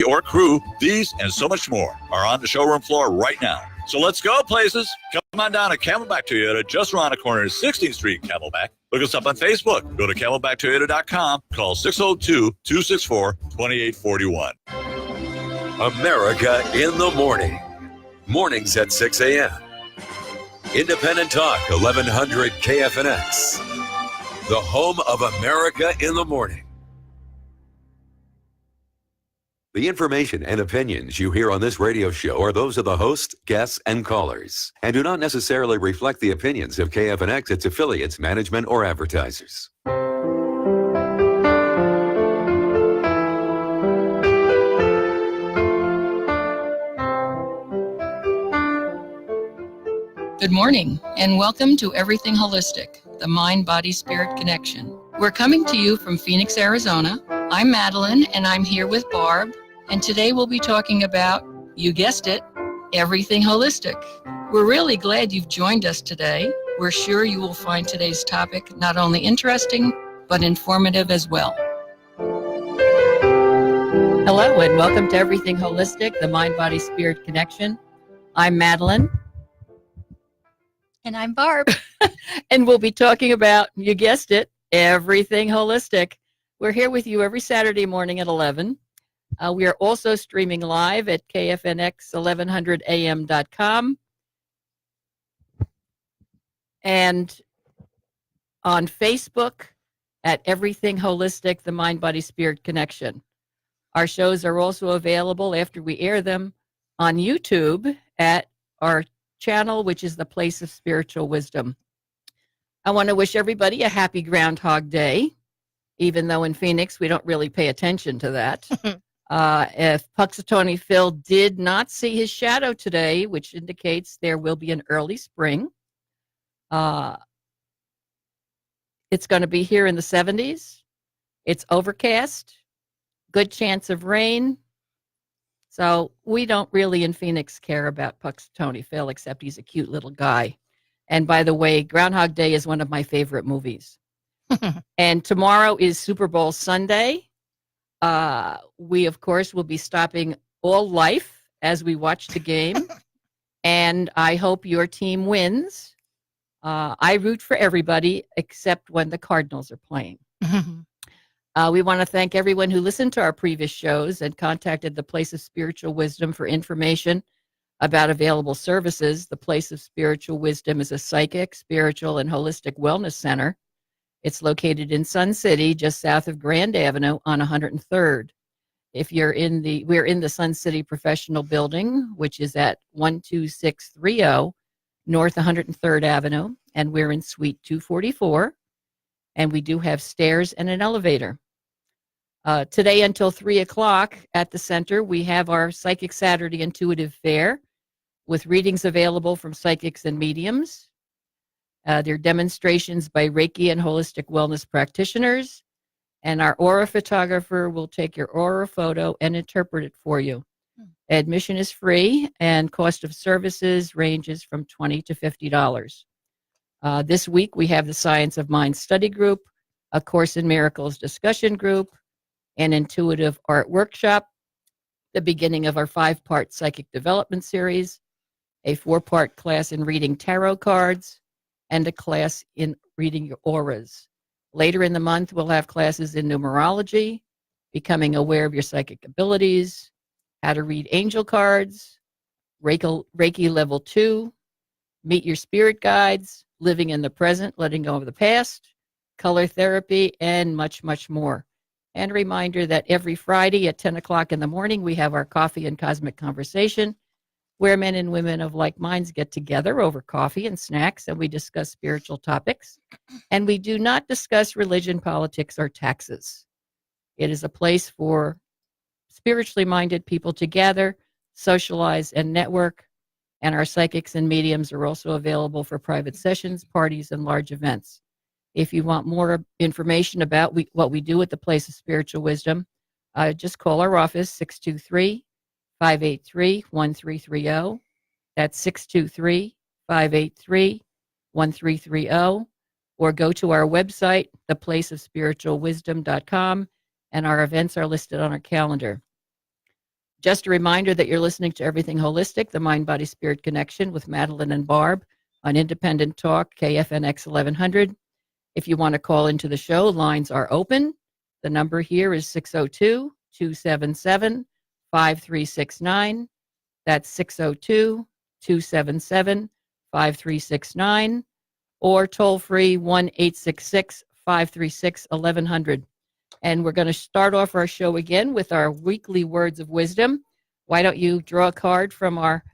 or crew, these and so much more are on the showroom floor right now. So let's go places. Come on down to Camelback Toyota, just around the corner, 16th Street, Camelback. Look us up on Facebook. Go to camelbacktoyota.com. Call 602-264-2841. America in the morning. Mornings at 6 a.m. Independent Talk, 1100 KFNX. The home of America in the morning. The information and opinions you hear on this radio show are those of the host, guests, and callers, and do not necessarily reflect the opinions of KFNX, its affiliates, management, or advertisers. Good morning, and welcome to Everything Holistic, the Mind-Body-Spirit Connection. We're coming to you from Phoenix, Arizona. I'm Madeline, and I'm here with Barb, and today we'll be talking about, you guessed it, everything holistic. We're really glad you've joined us today. We're sure you will find today's topic not only interesting, but informative as well. Hello, and welcome to Everything Holistic, the Mind-Body-Spirit Connection. I'm Madeline. And I'm Barb. And we'll be talking about, you guessed it, everything holistic. We're here with you every Saturday morning at 11. We are also streaming live at KFNX1100am.com and on Facebook at Everything Holistic, the Mind, Body, Spirit Connection. Our shows are also available after we air them on YouTube at our channel, which is the Place of Spiritual Wisdom. I want to wish everybody a happy Groundhog Day, even though in Phoenix we don't really pay attention to that. If Punxsutawney Phil did not see his shadow today, which indicates there will be an early spring, it's going to be here in the 70s. It's overcast, good chance of rain. So we don't really in Phoenix care about Punxsutawney Phil, except he's a cute little guy. And by the way, Groundhog Day is one of my favorite movies. And tomorrow is Super Bowl Sunday. We, of course, will be stopping all life as we watch the game. And I hope your team wins. I root for everybody except when the Cardinals are playing. We want to thank everyone who listened to our previous shows and contacted the Place of Spiritual Wisdom for information about available services. The Place of Spiritual Wisdom is a psychic, spiritual, and holistic wellness center. It's located in Sun City, just south of Grand Avenue on 103rd. If you're we're in the Sun City Professional Building, which is at 12630 North 103rd Avenue, and we're in Suite 244, and we do have stairs and an elevator. Today until 3 o'clock at the center, we have our Psychic Saturday Intuitive Fair with readings available from psychics and mediums. There are demonstrations by Reiki and holistic wellness practitioners, and our aura photographer will take your aura photo and interpret it for you. Admission is free, and cost of services ranges from $20 to $50. This week, we have the Science of Mind Study Group, a Course in Miracles discussion group, an intuitive art workshop, the beginning of our 5-part psychic development series, a 4-part class in reading tarot cards, and a class in reading your auras. Later in the month, we'll have classes in numerology, becoming aware of your psychic abilities, how to read angel cards, Reiki level 2, meet your spirit guides, living in the present, letting go of the past, color therapy, and much, much more. And a reminder that every Friday at 10 o'clock in the morning, we have our Coffee and Cosmic Conversation, where men and women of like minds get together over coffee and snacks, and we discuss spiritual topics. And we do not discuss religion, politics, or taxes. It is a place for spiritually minded people to gather, socialize, and network. And our psychics and mediums are also available for private sessions, parties, and large events. If you want more information about what we do at the Place of Spiritual Wisdom, just call our office, 623-583-1330. That's 623-583-1330. Or go to our website, theplaceofspiritualwisdom.com, and our events are listed on our calendar. Just a reminder that you're listening to Everything Holistic, the Mind, Body, Spirit Connection with Madeline and Barb on Independent Talk, KFNX 1100. If you want to call into the show, lines are open. The number here is 602-277-5369. That's 602-277-5369. Or toll free 1-866-536-1100. And we're going to start off our show again with our weekly words of wisdom. Why don't you draw a card from our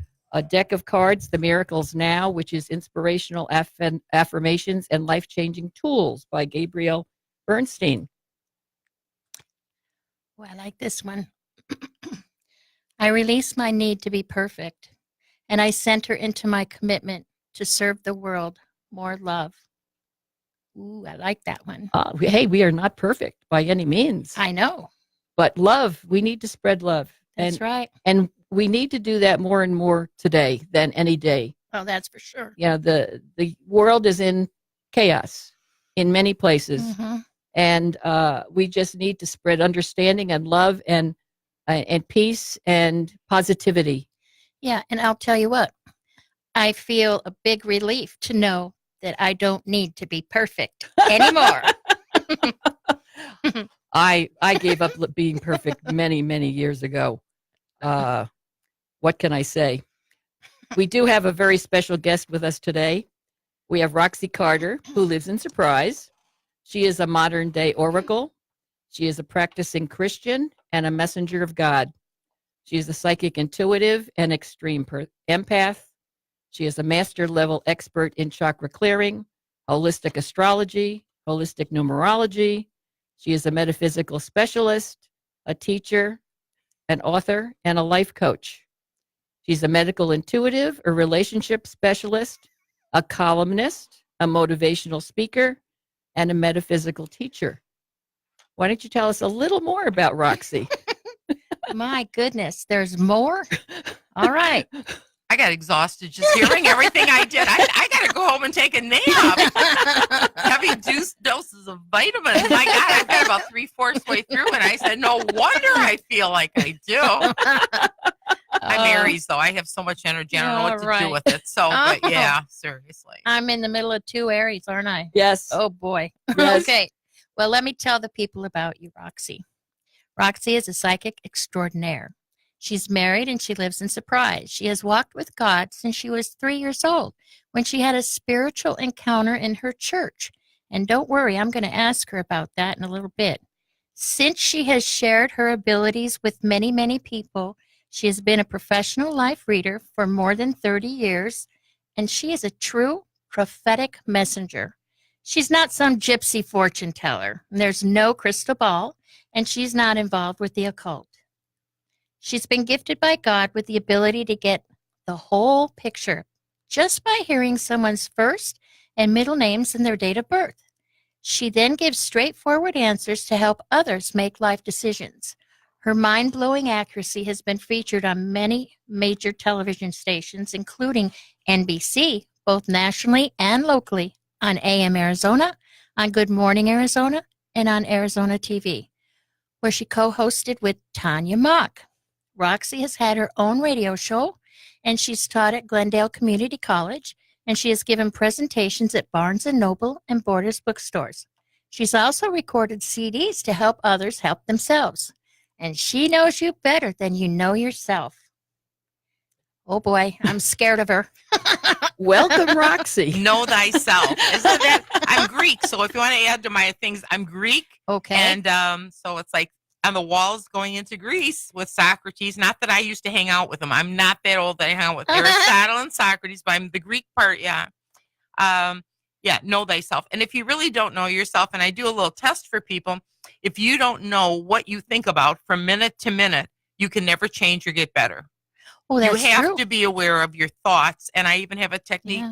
deck of cards, The Miracles Now, which is Inspirational Affirmations and Life-Changing Tools by Gabrielle Bernstein. Oh, I like this one. I release my need to be perfect, and I center into my commitment to serve the world more love. Ooh, I like that one. Hey, we are not perfect by any means. I know. But love, we need to spread love. That's right. And we need to do that more and more today than any day. Oh, that's for sure. You know, the world is in chaos in many places. Mm-hmm. And we just need to spread understanding and love and peace and positivity. Yeah, and I'll tell you what, I feel a big relief to know that I don't need to be perfect anymore. I gave up being perfect many, many years ago. What can I say? We do have a very special guest with us today. We have Roxy Carter, who lives in Surprise. She is a modern-day oracle. She is a practicing Christian and a messenger of God. She is a psychic intuitive and extreme empath. She is a master-level expert in chakra clearing, holistic astrology, holistic numerology. She is a metaphysical specialist, a teacher, an author, and a life coach. She's a medical intuitive, a relationship specialist, a columnist, a motivational speaker, and a metaphysical teacher. Why don't you tell us a little more about Roxy? My goodness, there's more? All right. I got exhausted just hearing everything I did. I got to go home and take a nap. Heavy doses of vitamins. My God, I got about 3/4 way through, and I said, no wonder I feel like I do. I'm Aries, though. I have so much energy. I don't know what to do with it. So, but yeah, seriously. I'm in the middle of 2 Aries, aren't I? Yes. Oh, boy. Yes. Okay. Well, let me tell the people about you, Roxy. Roxy is a psychic extraordinaire. She's married and she lives in Surprise. She has walked with God since she was 3 years old when she had a spiritual encounter in her church. And don't worry, I'm going to ask her about that in a little bit. Since she has shared her abilities with many, many people, she has been a professional life reader for more than 30 years, and she is a true prophetic messenger. She's not some gypsy fortune teller. There's no crystal ball, and she's not involved with the occult. She's been gifted by God with the ability to get the whole picture just by hearing someone's first and middle names and their date of birth. She then gives straightforward answers to help others make life decisions. Her mind-blowing accuracy has been featured on many major television stations, including NBC, both nationally and locally, on AM Arizona, on Good Morning Arizona, and on Arizona TV, where she co-hosted with Tanya Mock. Roxy has had her own radio show, and she's taught at Glendale Community College, and she has given presentations at Barnes & Noble and Borders bookstores. She's also recorded CDs to help others help themselves, and she knows you better than you know yourself. Oh, boy, I'm scared of her. Welcome, Roxy. Know thyself. Isn't that? I'm Greek, so if you want to add to my things, I'm Greek. Okay. And so it's like on the walls going into Greece with Socrates. Not that I used to hang out with them. I'm not that old that I hang out with Aristotle and Socrates, but I'm the Greek part, yeah. Yeah, know thyself. And if you really don't know yourself, and I do a little test for people, if you don't know what you think about from minute to minute, you can never change or get better. Oh, that's you have true. to be aware of your thoughts. And I even have a technique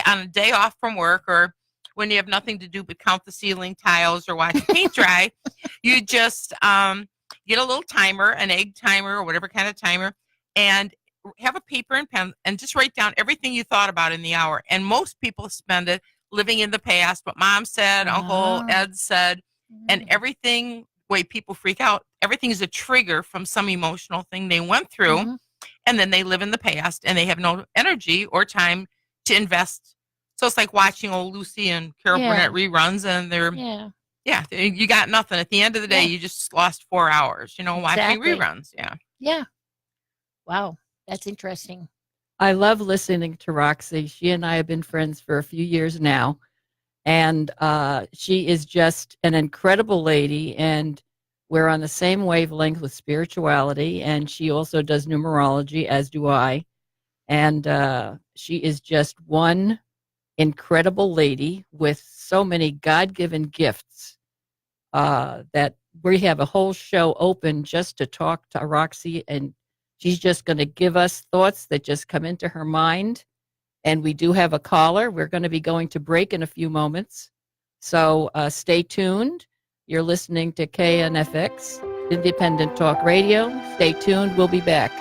on a day off from work, or when you have nothing to do but count the ceiling tiles or watch paint dry, you just get a little timer, an egg timer or whatever kind of timer, and have a paper and pen and just write down everything you thought about in the hour. And most people spend it living in the past, what mom said, Uncle Ed said, and everything way people freak out. everything's a trigger from some emotional thing they went through. Mhm. And then they live in the past and they have no energy or time to invest. So it's like watching old Lucy and Carol Yeah. Burnett reruns, and they're, Yeah. you got nothing. At the end of the day, Yeah. you just lost 4 hours, watching Exactly. reruns. Yeah. Yeah. Wow. That's interesting. I love listening to Roxy. She and I have been friends for a few years now, and she is just an incredible lady, and we're on the same wavelength with spirituality, and she also does numerology, as do I, and she is just one incredible lady with so many God-given gifts that we have a whole show open just to talk to Roxy, and she's just going to give us thoughts that just come into her mind. And we do have a caller. We're going to be going to break in a few moments. So stay tuned. You're listening to KNFX, Independent Talk Radio. Stay tuned. We'll be back.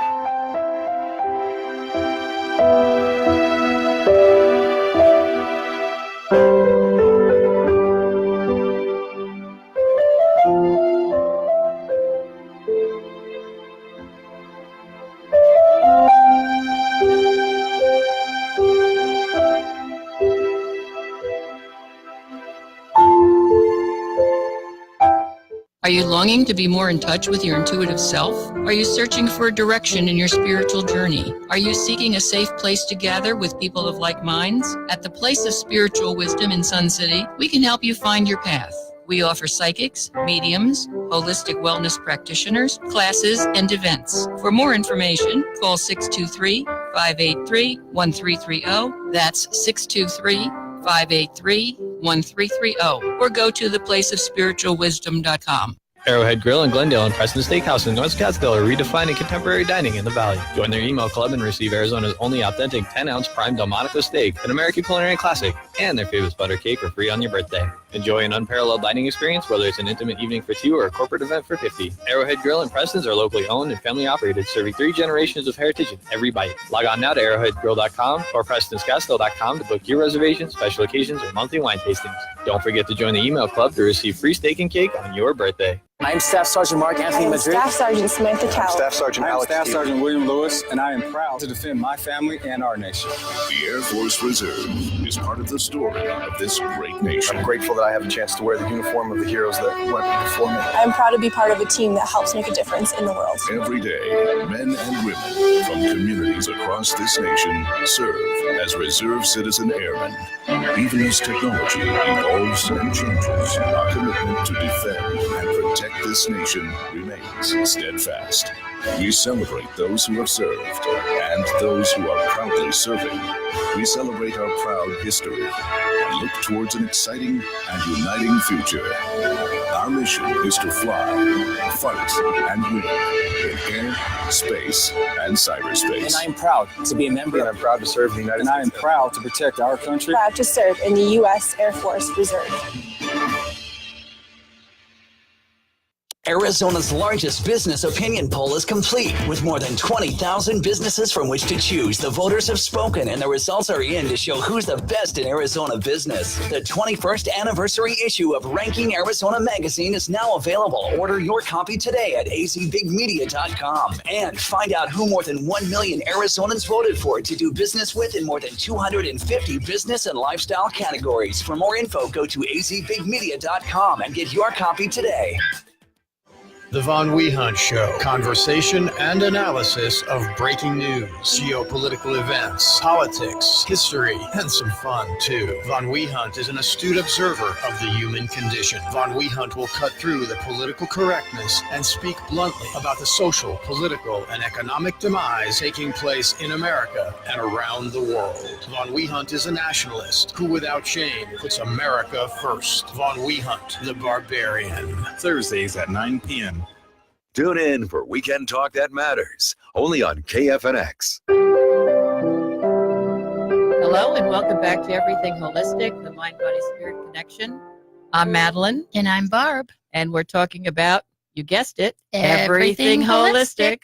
Are you longing to be more in touch with your intuitive self? Are you searching for a direction in your spiritual journey? Are you seeking a safe place to gather with people of like minds? At the Place of Spiritual Wisdom in Sun City, we can help you find your path. We offer psychics, mediums, holistic wellness practitioners, classes, and events. For more information, call 623-583-1330. That's 623-583-1330, or go to theplaceofspiritualwisdom.com. Arrowhead Grill in Glendale and Preston Steakhouse in North Scottsdale are redefining contemporary dining in the Valley. Join their email club and receive Arizona's only authentic 10-ounce prime Delmonico steak, an American culinary classic, and their famous butter cake for free on your birthday. Enjoy an unparalleled dining experience, whether it's an intimate evening for 2 or a corporate event for 50. Arrowhead Grill and Preston's are locally owned and family operated, serving 3 generations of heritage in every bite. Log on now to arrowheadgrill.com or prestonscottsdale.com to book your reservations, special occasions, or monthly wine tastings. Don't forget to join the email club to receive free steak and cake on your birthday. I'm Staff Sergeant Mark Anthony I'm Madrid. Staff Sergeant Samantha Cowell. Staff Sergeant I'm Alex Staff Stevens. Sergeant William Lewis, and I am proud to defend my family and our nation. The Air Force Reserve is part of the story of this great nation. I'm grateful that I have a chance to wear the uniform of the heroes that went before me. I'm proud to be part of a team that helps make a difference in the world. Every day, men and women from communities across this nation serve as reserve citizen airmen. Even as technology evolves and changes, our commitment to defend and protect this nation remains steadfast. We celebrate those who have served and those who are proudly serving. We celebrate our proud history and look towards an exciting and uniting future. Our mission is to fly, fight, and win in air, space, and cyberspace. And I am proud to be a member. And I'm proud to serve the United And States. I am proud to protect our country. Proud to serve in the U.S. Air Force Reserve. Arizona's largest business opinion poll is complete. With more than 20,000 businesses from which to choose, the voters have spoken and the results are in to show who's the best in Arizona business. The 21st anniversary issue of Ranking Arizona magazine is now available. Order your copy today at azbigmedia.com and find out who more than 1 million Arizonans voted for to do business with in more than 250 business and lifestyle categories. For more info, go to azbigmedia.com and get your copy today. The Von Wehunt Show. Conversation and analysis of breaking news, geopolitical events, politics, history, and some fun, too. Von Wehunt is an astute observer of the human condition. Von Wehunt will cut through the political correctness and speak bluntly about the social, political, and economic demise taking place in America and around the world. Von Wehunt is a nationalist who, without shame, puts America first. Von Wehunt, the Barbarian. Thursdays at 9 p.m. Tune in for Weekend Talk That Matters, only on KFNX. Hello, and welcome back to Everything Holistic, the Mind, Body, Spirit Connection. I'm Madeline, And I'm Barb. and we're talking about, you guessed it, Everything holistic.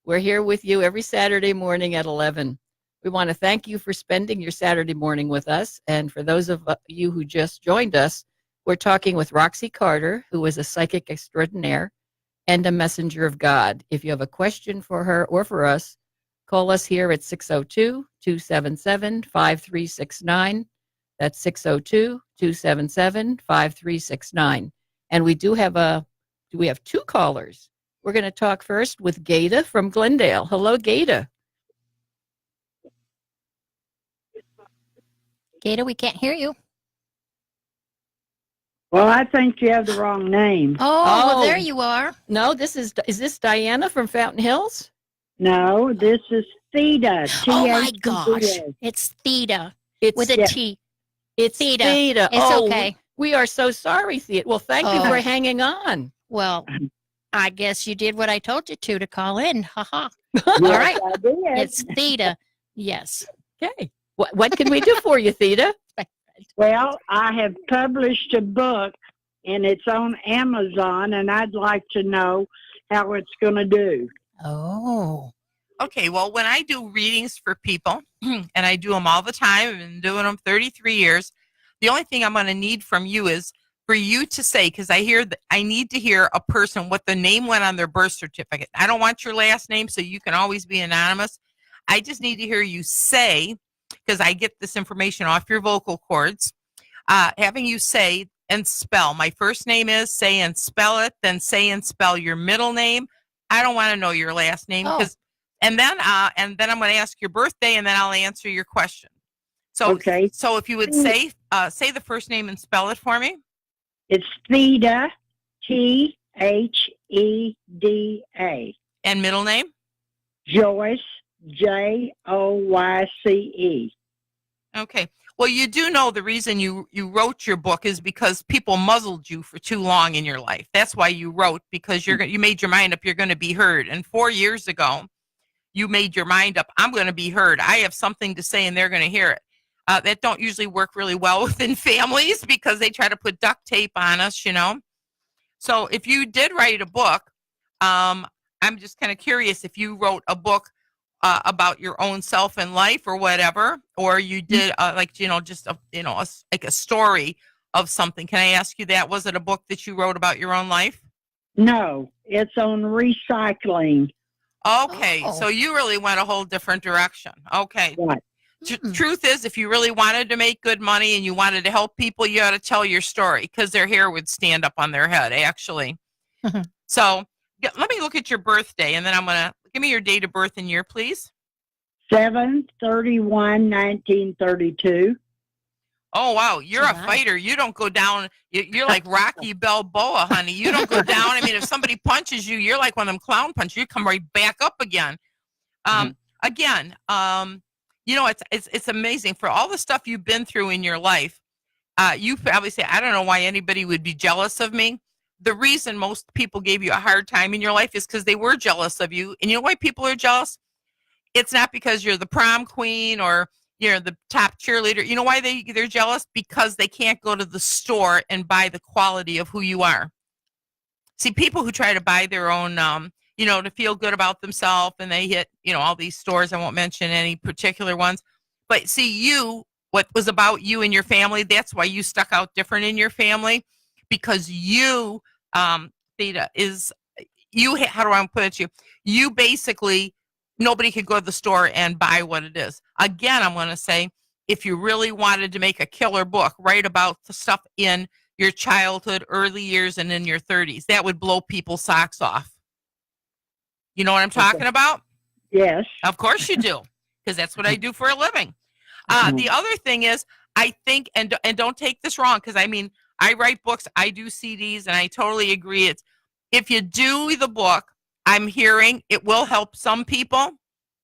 We're here with you every Saturday morning at 11. We want to thank you for spending your Saturday morning with us. And for those of you who just joined us, we're talking with Roxy Carter, who is a psychic extraordinaire. and a messenger of God. If you have a question for her or for us, call us here at 602-277-5369. That's 602-277-5369. And we do have two callers. We're going to talk first with Gada from Glendale. Hello, Gada. Gada, we can't hear you. Well, I think you have the wrong name. Oh, well, there you are. No, is this Diana from Fountain Hills? No, this is Theta. Oh, my T-H-E-T-A. gosh. It's Theta It's with a T. It's Theta. Theta. It's Oh, okay. We are so sorry, Theta. Well, thank you for hanging on. Well, I guess you did what I told you to call in. Ha-ha. Yes, All right. I did. It's Theta. Yes. Okay. What can we do for you, Theta? Well, I have published a book, and it's on Amazon, and I'd like to know how it's going to do. Oh. Okay, well, when I do readings for people, and I do them all the time, I've been doing them 33 years, the only thing I'm going to need from you is for you to say, because I need to hear a person what the name went on their birth certificate. I don't want your last name, so you can always be anonymous. I just need to hear you say, because I get this information off your vocal cords, having you say and spell. My first name is, say and spell it, then say and spell your middle name. I don't want to know your last name, and then I'm going to ask your birthday, and then I'll answer your question. So, okay. So if you would say the first name and spell it for me. It's Theta, T-H-E-D-A. And middle name? Joyce, J-O-Y-C-E. Okay. Well, you do know the reason you wrote your book is because people muzzled you for too long in your life. That's why you wrote, because you made your mind up you're going to be heard. And 4 years ago, you made your mind up, I'm going to be heard. I have something to say, and they're going to hear it. That don't usually work really well within families because they try to put duct tape on us, you know. So if you did write a book, I'm just kind of curious if you wrote a book about your own self and life or whatever, or you did like a story of something. Can I ask you that? Was it a book that you wrote about your own life? No, it's on recycling. Okay, so you really went a whole different direction. Okay. What? Truth is, if you really wanted to make good money and you wanted to help people, you ought to tell your story because their hair would stand up on their head, actually. So let me look at your birthday, and then I'm going to give me your date of birth and year, please. 7/31/1932. Oh, wow. You're a fighter. You don't go down. You're like Rocky Balboa, honey. You don't go down. I mean, if somebody punches you, you're like one of them clown punches. You come right back up again. Again, it's amazing for all the stuff you've been through in your life. You probably say, I don't know why anybody would be jealous of me. The reason most people gave you a hard time in your life is because they were jealous of you. And you know why people are jealous? It's not because you're the prom queen or you're the top cheerleader. You know why they're jealous? Because they can't go to the store and buy the quality of who you are. See, people who try to buy their own, to feel good about themselves, and they hit, all these stores. I won't mention any particular ones. But see, what was about you and your family, that's why you stuck out different in your family, because you, Theta, how do I put it to you? You basically, nobody could go to the store and buy what it is. Again, I'm going to say, if you really wanted to make a killer book, write about the stuff in your childhood, early years, and in your 30s. That would blow people's socks off. You know what I'm talking about? Yes. Of course you do, because that's what I do for a living. The other thing is, I think, and don't take this wrong, because I mean, I write books, I do CDs, and I totally agree. It's if you do the book, I'm hearing it will help some people.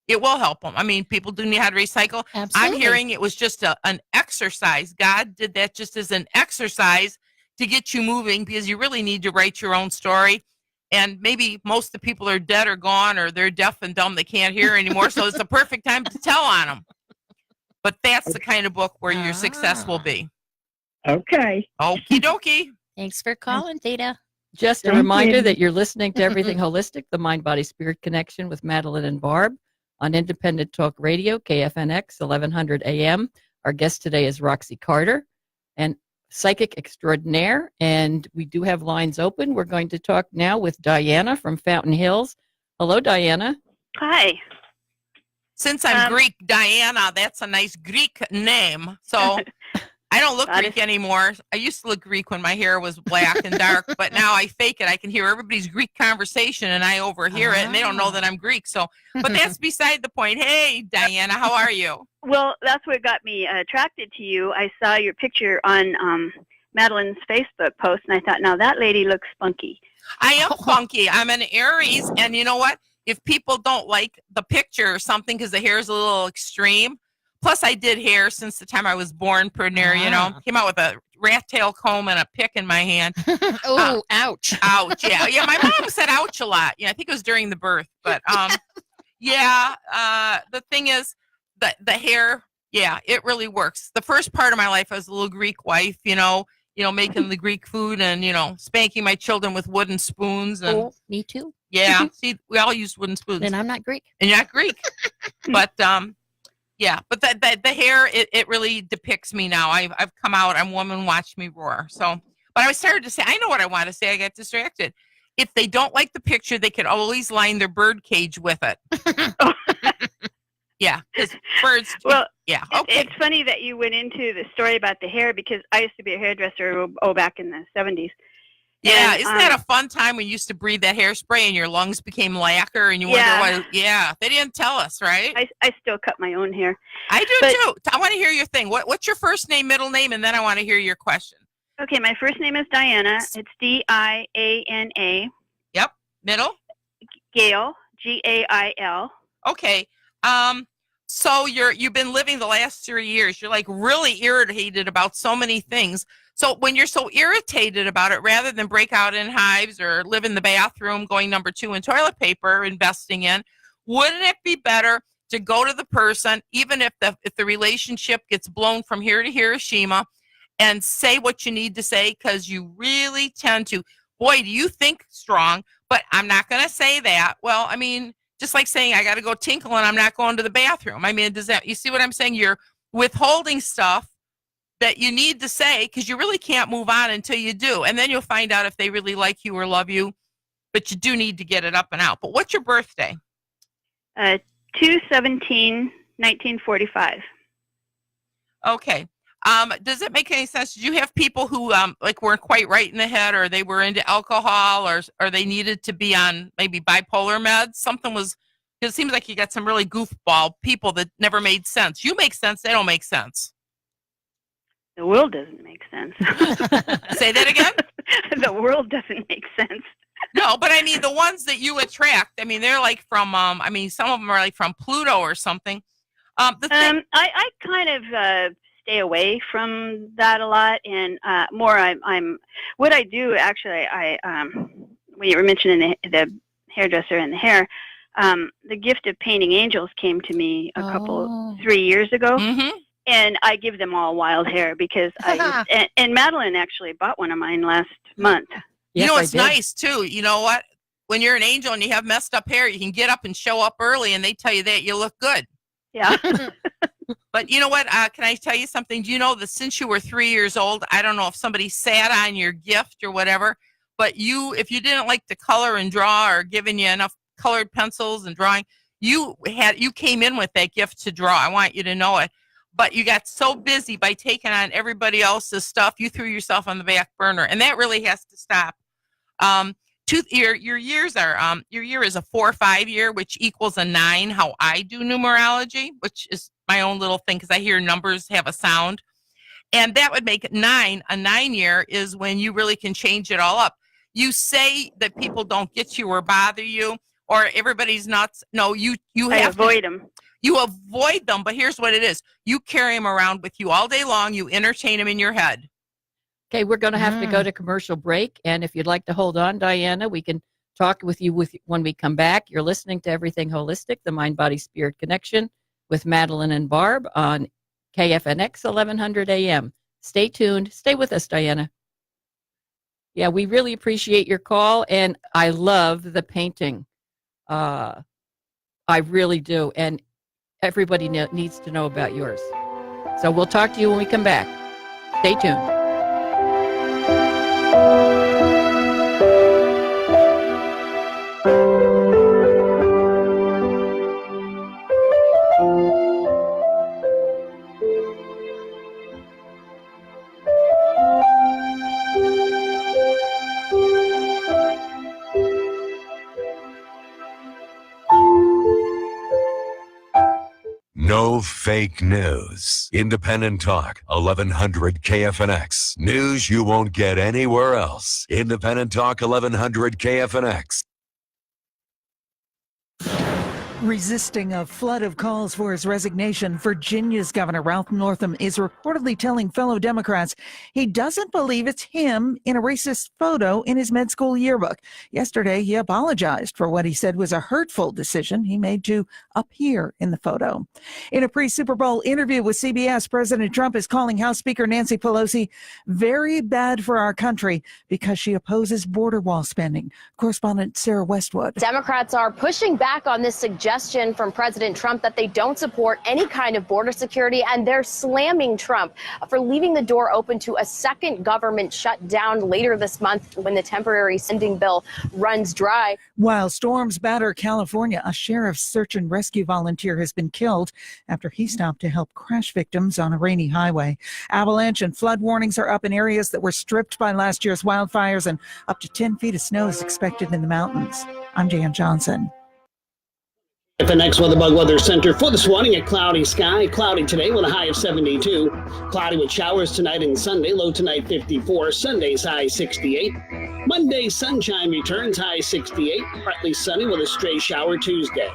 It will help them. I mean, people do need how to recycle. Absolutely. I'm hearing it was just an exercise. God did that just as an exercise to get you moving, because you really need to write your own story. And maybe most of the people are dead or gone, or they're deaf and dumb. They can't hear anymore. So it's a perfect time to tell on them. But that's the kind of book where your success will be. Okay. Okie dokie. Thanks for calling, Theta. Just a Thank reminder you. that you're listening to Everything Holistic, the Mind, Body, Spirit Connection with Madeline and Barb on Independent Talk Radio, KFNX, 1100 AM. Our guest today is Roxy Carter. And psychic extraordinaire, and we do have lines open. We're going to talk now with Diana from Fountain Hills. Hello, Diana. Hi. Since I'm Greek, Diana, that's a nice Greek name. So I don't look Greek anymore. I used to look Greek when my hair was black and dark, but now I fake it. I can hear everybody's Greek conversation and I overhear it, and they don't know that I'm Greek. So, but that's beside the point. Hey, Diana, how are you? Well, that's what got me attracted to you. I saw your picture on Madeline's Facebook post, and I thought, now that lady looks funky. I am funky. I'm an Aries, and you know what? If people don't like the picture or something because the hair is a little extreme, plus I did hair since the time I was born, pretty near, you know, came out with a rat tail comb and a pick in my hand. Oh, ouch. Ouch, yeah. Yeah, my mom said ouch a lot. Yeah, I think it was during the birth. But, the thing is, the hair, yeah, it really works. The first part of my life, I was a little Greek wife, you know, making the Greek food and, spanking my children with wooden spoons. And, me too. Yeah, see, we all use wooden spoons. And I'm not Greek. And you're not Greek. But, yeah, but the hair, it really depicts me now. I've come out, I'm woman, watch me roar. So, but I started to say, I know what I want to say. I got distracted. If they don't like the picture, they could always line their bird cage with it. Yeah, because birds. Well, yeah, okay. It's funny that you went into the story about the hair because I used to be a hairdresser back in the 70s. Yeah, and, isn't that a fun time when you used to breathe that hairspray and your lungs became lacquer and you wonder why? Yeah, they didn't tell us, right? I still cut my own hair. I do too. I want to hear your thing. What's your first name, middle name, and then I want to hear your question. Okay, my first name is Diana. It's Diana. Yep. Middle? Gail, Gail. Okay. So you've been living the last 3 years. You're like really irritated about so many things. So when you're so irritated about it, rather than break out in hives or live in the bathroom going number 2 in toilet paper, investing in, wouldn't it be better to go to the person, even if the relationship gets blown from here to Hiroshima, and say what you need to say? Because you really tend to, boy, do you think strong, but I'm not going to say that. Well, I mean, just like saying I got to go tinkle and I'm not going to the bathroom. I mean, you see what I'm saying? You're withholding stuff that you need to say because you really can't move on until you do. And then you'll find out if they really like you or love you, but you do need to get it up and out. But what's your birthday? 2/17/1945. Okay. Does it make any sense? Did you have people who weren't quite right in the head, or they were into alcohol, or they needed to be on maybe bipolar meds? Something was, it seems like you got some really goofball people that never made sense. You make sense. They don't make sense. The world doesn't make sense. Say that again? The world doesn't make sense. No, but I mean, the ones that you attract, I mean, they're like from, some of them are like from Pluto or something. I kind of stay away from that a lot, and more I'm what I do actually. When you were mentioning the hairdresser and the hair, the gift of painting angels came to me a 3 years ago. Mm-hmm. And I give them all wild hair because and Madeline actually bought one of mine last month. Yes, it's nice too. You know what? When you're an angel and you have messed up hair, you can get up and show up early and they tell you that you look good. Yeah. But you know what? Can I tell you something? Do you know that since you were 3 years old, I don't know if somebody sat on your gift or whatever, but if you didn't like to color and draw or giving you enough colored pencils and drawing, you came in with that gift to draw. I want you to know it. But you got so busy by taking on everybody else's stuff, you threw yourself on the back burner, and that really has to stop. Your years are your year is a 4-5 year, which equals a 9. How I do numerology, which is my own little thing because I hear numbers have a sound, and that would make it 9. A 9 year is when you really can change it all up. You say that people don't get you or bother you, or everybody's nuts. No, you have to avoid them. You avoid them, but here's what it is. You carry them around with you all day long. You entertain them in your head. Okay, we're going to have to go to commercial break. And if you'd like to hold on, Diana, we can talk with you when we come back. You're listening to Everything Holistic, the Mind, Body, Spirit Connection with Madeline and Barb on KFNX 1100 AM. Stay tuned. Stay with us, Diana. Yeah, we really appreciate your call, and I love the painting. I really do. And everybody needs to know about yours. So we'll talk to you when we come back. Stay tuned. No fake news. Independent Talk, 1100 KFNX. News you won't get anywhere else. Independent Talk, 1100 KFNX. Resisting a flood of calls for his resignation, Virginia's Governor Ralph Northam is reportedly telling fellow Democrats he doesn't believe it's him in a racist photo in his med school yearbook. Yesterday, he apologized for what he said was a hurtful decision he made to appear in the photo. In a pre-Super Bowl interview with CBS, President Trump is calling House Speaker Nancy Pelosi very bad for our country because she opposes border wall spending. Correspondent Sarah Westwood. Democrats are pushing back on this suggestion from President Trump that they don't support any kind of border security, and they're slamming Trump for leaving the door open to a second government shutdown later this month when the temporary spending bill runs dry. While storms batter California, a sheriff's search and rescue volunteer has been killed after he stopped to help crash victims on a rainy highway. Avalanche and flood warnings are up in areas that were stripped by last year's wildfires, and up to 10 feet of snow is expected in the mountains. I'm Jan Johnson. FNX WeatherBug Weather Center for this morning. A cloudy sky. Cloudy today with a high of 72. Cloudy with showers tonight and Sunday. Low tonight 54. Sunday's high 68. Monday sunshine returns, high 68. Partly sunny with a stray shower Tuesday.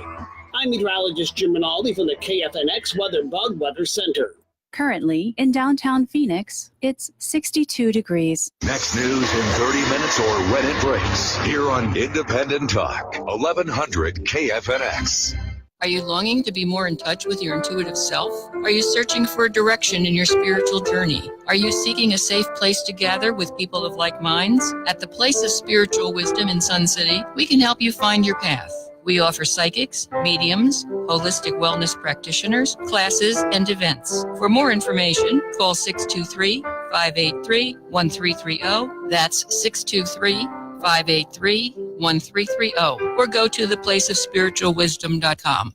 I'm meteorologist Jim Rinaldi from the KFNX WeatherBug Weather Center. Currently, in downtown Phoenix, it's 62 degrees. Next news in 30 minutes or when it breaks. Here on Independent Talk, 1100 KFNX. Are you longing to be more in touch with your intuitive self? Are you searching for a direction in your spiritual journey? Are you seeking a safe place to gather with people of like minds? At the Place of Spiritual Wisdom in Sun City, we can help you find your path. We offer psychics, mediums, holistic wellness practitioners, classes, and events. For more information, call 623-583-1330. That's 623-583-1330. Or go to theplaceofspiritualwisdom.com.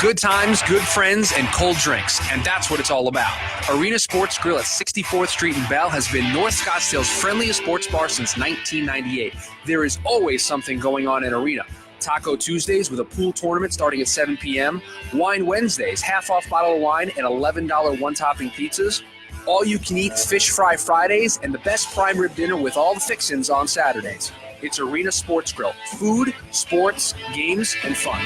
Good times, good friends, and cold drinks, and that's what it's all about. Arena Sports Grill at 64th Street in Bell has been North Scottsdale's friendliest sports bar since 1998. There is always something going on at Arena. Taco Tuesdays with a pool tournament starting at 7 p.m., Wine Wednesdays, half-off bottle of wine and $11 one-topping pizzas, all-you-can-eat fish fry Fridays, and the best prime rib dinner with all the fixins on Saturdays. It's Arena Sports Grill. Food, sports, games, and fun.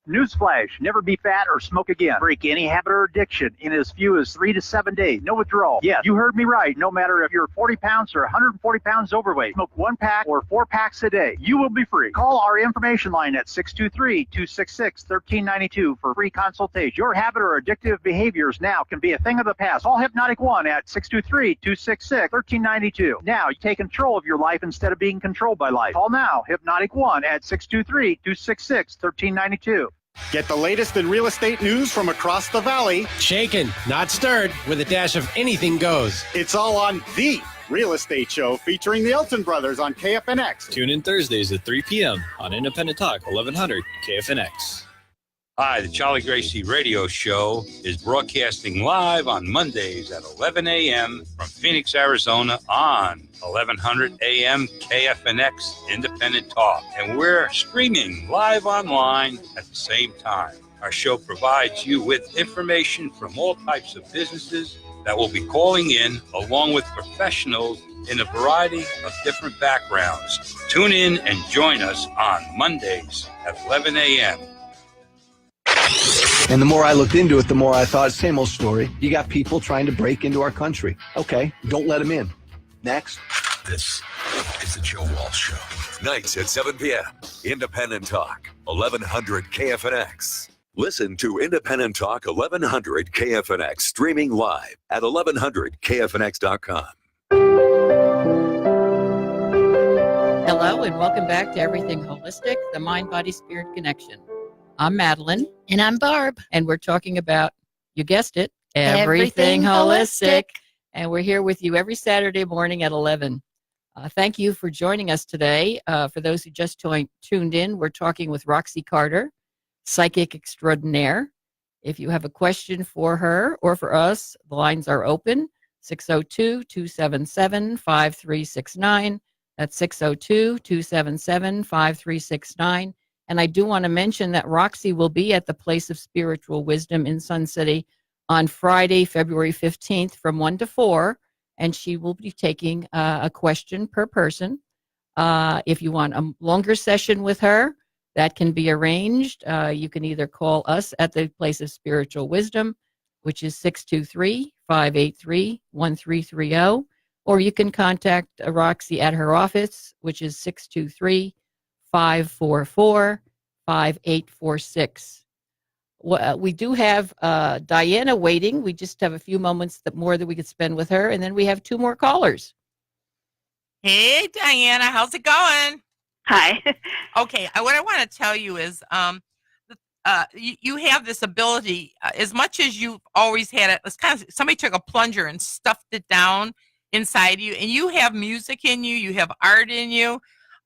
Newsflash, never be fat or smoke again. Break any habit or addiction in as few as 3 to 7 days. No withdrawal. Yes, you heard me right. No matter if you're 40 pounds or 140 pounds overweight, smoke 1 pack or 4 packs a day. You will be free. Call our information line at 623-266-1392 for free consultation. Your habit or addictive behaviors now can be a thing of the past. Call Hypnotic One at 623-266-1392. Now you take control of your life instead of being controlled by life. Call now, Hypnotic One at 623-266-1392. Get the latest in real estate news from across the valley. Shaken, not stirred, with a dash of anything goes. It's all on The Real Estate Show featuring the Elton Brothers on KFNX. Tune in Thursdays at 3 p.m. on Independent Talk, 1100 KFNX. Hi, the Charlie Gracie Radio Show is broadcasting live on Mondays at 11 a.m. from Phoenix, Arizona on 1100 a.m. KFNX Independent Talk. And we're streaming live online at the same time. Our show provides you with information from all types of businesses that will be calling in, along with professionals in a variety of different backgrounds. Tune in and join us on Mondays at 11 a.m. And the more I looked into it, the more I thought, same old story. You got people trying to break into our country. Okay, don't let them in. Next. This is the Joe Walsh Show. Nights at 7 p.m. Independent Talk, 1100 KFNX. Listen to Independent Talk 1100 KFNX streaming live at 1100KFNX.com. Hello and welcome back to Everything Holistic, the Mind, Body, Spirit Connection. I'm Madeline. And I'm Barb. And we're talking about, you guessed it, Everything Holistic. And we're here with you every Saturday morning at 11. Thank you for joining us today. For those who just tuned in, we're talking with Roxy Carter, Psychic Extraordinaire. If you have a question for her or for us, the lines are open, 602-277-5369. That's 602-277-5369. And I do want to mention that Roxy will be at the Place of Spiritual Wisdom in Sun City on Friday, February 15th from 1 to 4, and she will be taking a question per person. If you want a longer session with her, that can be arranged. You can either call us at the Place of Spiritual Wisdom, which is 623-583-1330, or you can contact Roxy at her office, which is 623-544-5846. We do have Diana waiting. We just have a few moments more that we could spend with her, and then we have 2 more callers. Hey, Diana, how's it going? Hi. Okay, what I want to tell you is you have this ability, as much as you've always had it. It's kind of somebody took a plunger and stuffed it down inside you, and you have music in you, you have art in you,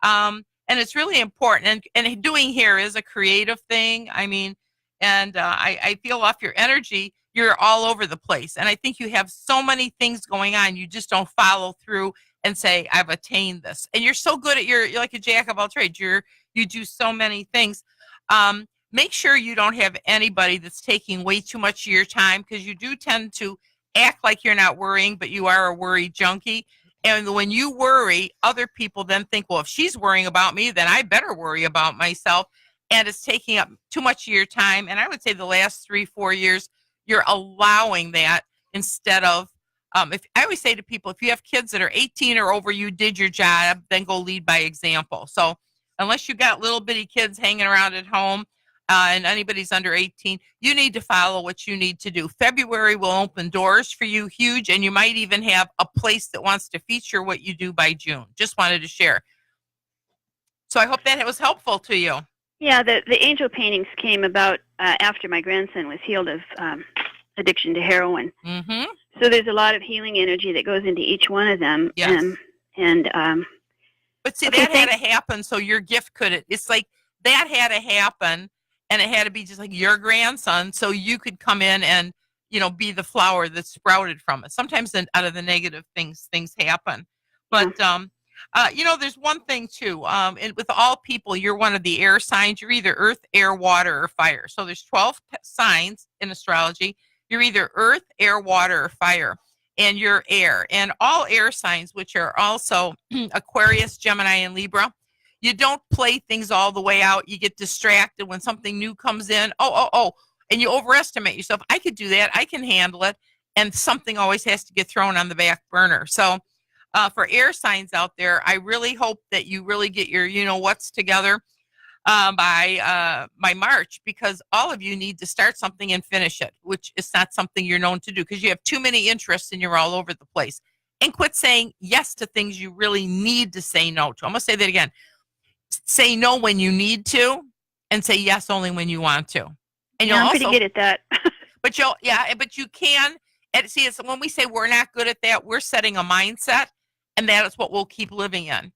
and it's really important. And doing hair is a creative thing. I mean, and I feel off your energy, you're all over the place, and I think you have so many things going on. You just don't follow through and say, I've attained this. And you're so good at you're like a jack of all trades. You do so many things. Make sure you don't have anybody that's taking way too much of your time, because you do tend to act like you're not worrying, but you are a worry junkie. And when you worry, other people then think, well, if she's worrying about me, then I better worry about myself. And it's taking up too much of your time. And I would say the last 3-4 years, you're allowing that instead of, if I always say to people, if you have kids that are 18 or over, you did your job, then go lead by example. So unless you got little bitty kids hanging around at home and anybody's under 18, you need to follow what you need to do. February will open doors for you huge, and you might even have a place that wants to feature what you do by June. Just wanted to share. So I hope that it was helpful to you. Yeah, the angel paintings came about after my grandson was healed of addiction to heroin. Mm-hmm. So there's a lot of healing energy that goes into each one of them. Yes. But see, that had to happen so your gift it's like that had to happen, and it had to be just like your grandson, so you could come in and, be the flower that sprouted from it. Sometimes out of the negative things happen. But, there's one thing too, and with all people, you're one of the air signs. You're either earth, air, water, or fire. So there's 12 signs in astrology. You're either earth, air, water, or fire, and you're air. And all air signs, which are also Aquarius, Gemini, and Libra, you don't play things all the way out. You get distracted when something new comes in. And you overestimate yourself. I could do that. I can handle it. And something always has to get thrown on the back burner. So for air signs out there, I really hope that you really get your what's together by March, because all of you need to start something and finish it, which is not something you're known to do because you have too many interests and you're all over the place. And quit saying yes to things you really need to say no to. I'm going to say that again. Say no when you need to, and say yes only when you want to. And I'm pretty good at that. but you can. And see, it's when we say we're not good at that, we're setting a mindset, and that is what we'll keep living in.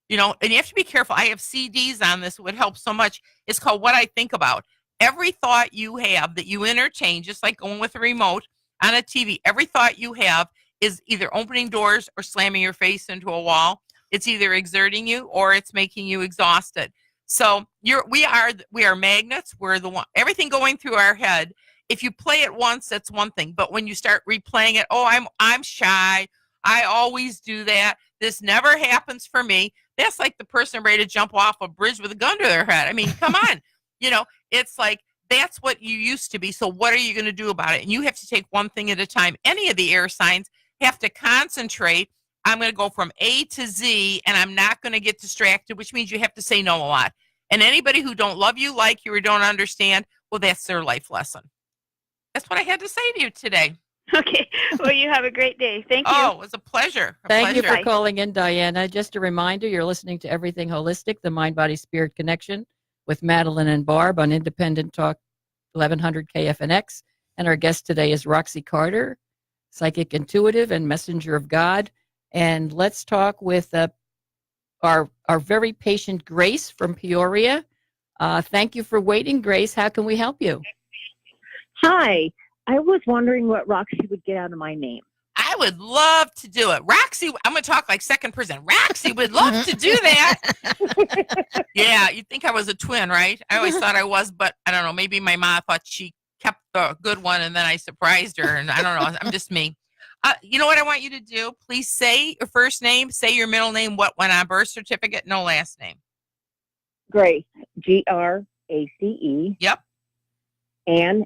And you have to be careful. I have CDs on this. It would help so much. It's called What I Think About. Every thought you have that you entertain, just like going with a remote on a TV, every thought you have is either opening doors or slamming your face into a wall. It's either exerting you or it's making you exhausted. So we are magnets. We're the one, everything going through our head. If you play it once, that's one thing. But when you start replaying it, I'm shy. I always do that. This never happens for me. That's like the person ready to jump off a bridge with a gun to their head. I mean, come on. It's like that's what you used to be. So what are you going to do about it? And you have to take one thing at a time. Any of the air signs have to concentrate. I'm going to go from A to Z, and I'm not going to get distracted, which means you have to say no a lot. And anybody who don't love you, like you, or don't understand, well, that's their life lesson. That's what I had to say to you today. Okay. Well, you have a great day. Thank you. Oh, it was a pleasure. Thank you for calling in, Diana. Just a reminder, you're listening to Everything Holistic, the Mind, Body, Spirit Connection with Madeline and Barb on Independent Talk 1100 KFNX. And our guest today is Roxy Carter, psychic intuitive and messenger of God. And let's talk with our very patient Grace from Peoria. Thank you for waiting, Grace. How can we help you? Hi. I was wondering what Roxy would get out of my name. I would love to do it. Roxy, I'm going to talk like second person. Roxy would love to do that. Yeah, you'd think I was a twin, right? I always thought I was, but I don't know. Maybe my mom thought she kept the good one and then I surprised her. And I don't know. I'm just me. You know what I want you to do? Please say your first name, say your middle name, what went on birth certificate, no last name. Grace, Grace. Yep. Ann.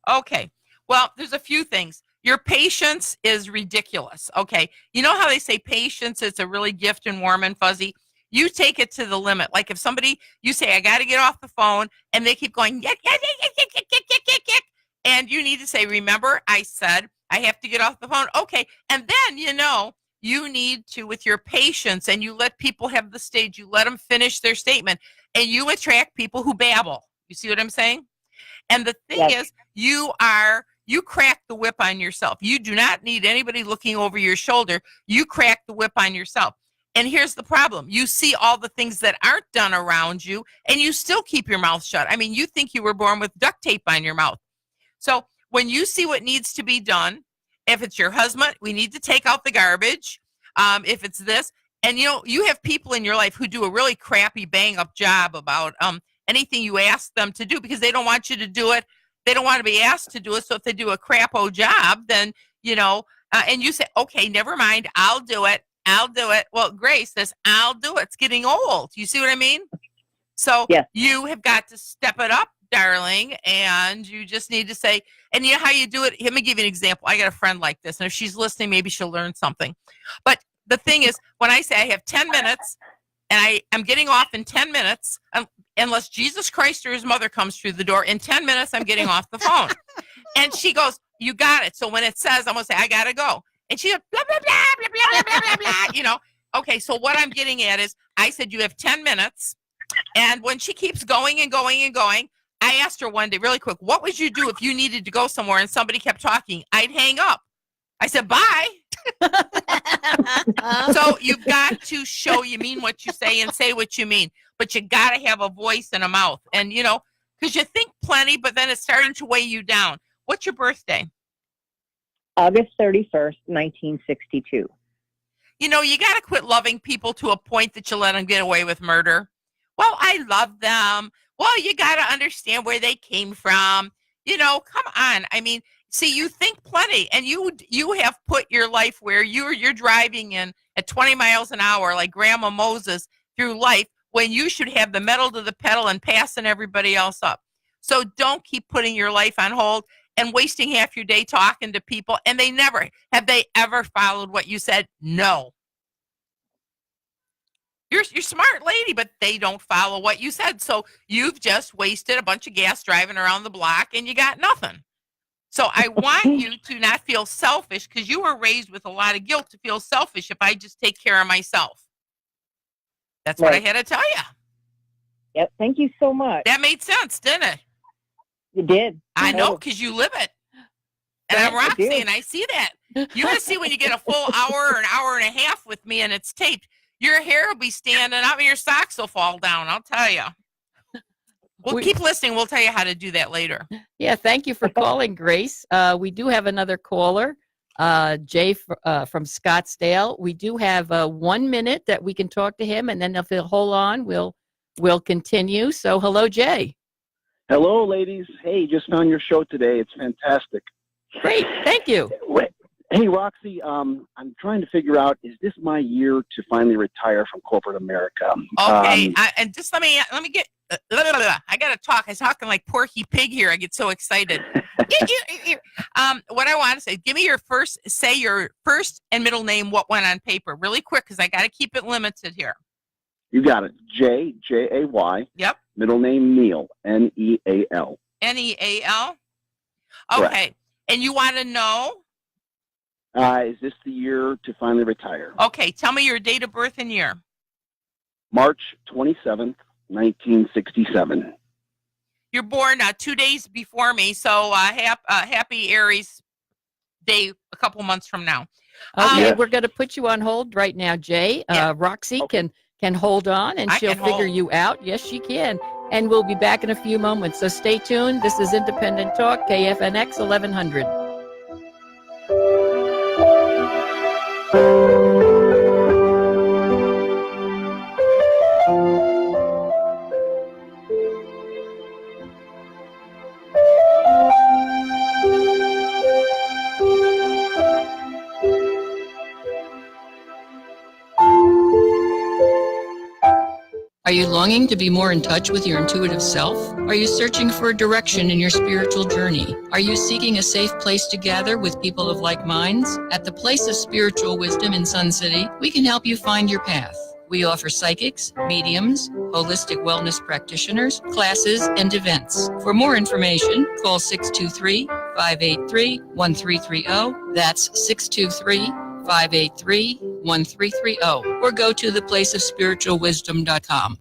Okay. Well, there's a few things. Your patience is ridiculous. Okay. You know how they say patience is a really gift and warm and fuzzy? You take it to the limit. Like if somebody, you say, I got to get off the phone, and they keep going, yick, yick, yick, yick, yick, yick, yick, yick, yick. And you need to say, remember, I said I have to get off the phone. Okay. And then, you need to, with your patience, and you let people have the stage, you let them finish their statement, and you attract people who babble. You see what I'm saying? And the thing is, you crack the whip on yourself. You do not need anybody looking over your shoulder. You crack the whip on yourself. And here's the problem. You see all the things that aren't done around you, and you still keep your mouth shut. I mean, you think you were born with duct tape on your mouth. So when you see what needs to be done, if it's your husband, we need to take out the garbage. If it's this, and you have people in your life who do a really crappy bang-up job about anything you ask them to do because they don't want you to do it. They don't want to be asked to do it. So if they do a crapo job, then, and you say, okay, never mind, I'll do it. Well, Grace says, I'll do it. It's getting old. You see what I mean? So you have got to step it up, darling, and you just need to say, and you know how you do it? Let me give you an example. I got a friend like this, and if she's listening, maybe she'll learn something. But the thing is, when I say I have 10 minutes, and I'm getting off in 10 minutes, unless Jesus Christ or his mother comes through the door, in 10 minutes, I'm getting off the phone. And she goes, you got it. So when it says, I'm going to say, I got to go. And she goes, blah, blah, blah, blah, blah, blah, blah, blah, Okay, so what I'm getting at is, I said, you have 10 minutes. And when she keeps going and going and going, I asked her one day, really quick, what would you do if you needed to go somewhere and somebody kept talking? I'd hang up. I said, bye. So you've got to show you mean what you say and say what you mean. But you got to have a voice and a mouth. And, because you think plenty, but then it's starting to weigh you down. What's your birthday? August 31st, 1962. You got to quit loving people to a point that you let them get away with murder. Well, I love them. Well, you got to understand where they came from. Come on. I mean, see, you think plenty, and you have put your life where you're driving in at 20 miles an hour like Grandma Moses through life when you should have the metal to the pedal and passing everybody else up. So don't keep putting your life on hold and wasting half your day talking to people, and have they ever followed what you said? No. You're a smart lady, but they don't follow what you said. So you've just wasted a bunch of gas driving around the block and you got nothing. So I want you to not feel selfish, because you were raised with a lot of guilt to feel selfish if I just take care of myself. That's what I had to tell you. Yep. Thank you so much. That made sense, didn't it? It did. I know, because you live it. And I'm Roxy, and I see that. You're going to see when you get a full hour or an hour and a half with me and it's taped. Your hair will be standing up and your socks will fall down, I'll tell you. Well, keep listening. We'll tell you how to do that later. Yeah, thank you for calling, Grace. We do have another caller, Jay from Scottsdale. We do have 1 minute that we can talk to him, and then if he'll hold on, we'll continue. So, hello, Jay. Hello, ladies. Hey, just found your show today. It's fantastic. Great, thank you. Hey, Roxy, I'm trying to figure out, is this my year to finally retire from corporate America? Okay, and just let me get, I got to talk. I'm talking like Porky Pig here. I get so excited. What I want to say, say your first and middle name, what went on paper, really quick, because I got to keep it limited here. You got it. J-A-Y. Yep. Middle name, Neal, N-E-A-L. N-E-A-L? Okay, Correct. And you want to know? Is this the year to finally retire? Okay, tell me your date of birth and year. March 27th, 1967. You're born 2 days before me, so happy Aries Day a couple months from now. Okay, we're going to put you on hold right now, Jay. Roxy can hold on, and she'll figure you out. Yes, she can. And we'll be back in a few moments, so stay tuned. This is Independent Talk, KFNX 1100. Are you longing to be more in touch with your intuitive self? Are you searching for a direction in your spiritual journey? Are you seeking a safe place to gather with people of like minds? At the Place of Spiritual Wisdom in Sun City, we can help you find your path. We offer psychics, mediums, holistic wellness practitioners, classes, and events. For more information, call 623-583-1330. That's 623-583-1330. Or go to theplaceofspiritualwisdom.com.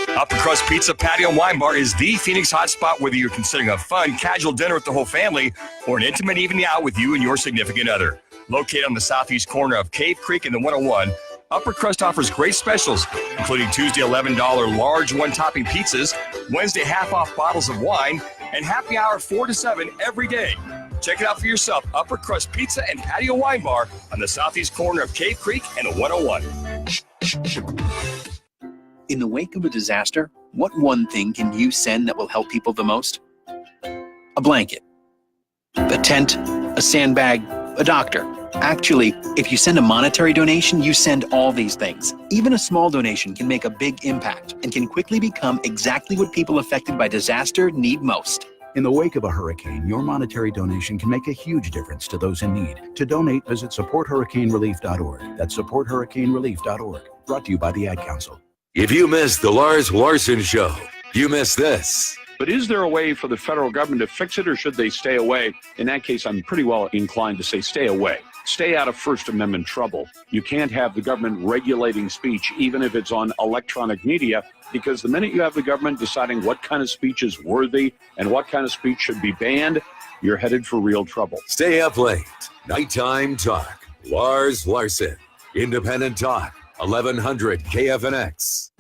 Upper Crust Pizza Patio and Wine Bar is the Phoenix hotspot, whether you're considering a fun, casual dinner with the whole family or an intimate evening out with you and your significant other. Located on the southeast corner of Cave Creek and the 101, Upper Crust offers great specials, including Tuesday $11 large one-topping pizzas, Wednesday half-off bottles of wine, and happy hour 4 to 7 every day. Check it out for yourself, Upper Crust Pizza and Patio Wine Bar on the southeast corner of Cave Creek and the 101. In the wake of a disaster, what one thing can you send that will help people the most? A blanket, a tent, a sandbag, a doctor. Actually, if you send a monetary donation, you send all these things. Even a small donation can make a big impact and can quickly become exactly what people affected by disaster need most. In the wake of a hurricane, your monetary donation can make a huge difference to those in need. To donate, visit supporthurricanerelief.org. That's supporthurricanerelief.org. Brought to you by the Ad Council. If you missed the Lars Larson Show, you missed this. But is there a way for the federal government to fix it, or should they stay away? In that case, I'm pretty well inclined to say stay away. Stay out of First Amendment trouble. You can't have the government regulating speech, even if it's on electronic media, because the minute you have the government deciding what kind of speech is worthy and what kind of speech should be banned, you're headed for real trouble. Stay up late. Nighttime talk. Lars Larson. Independent talk. 1100 KFNX.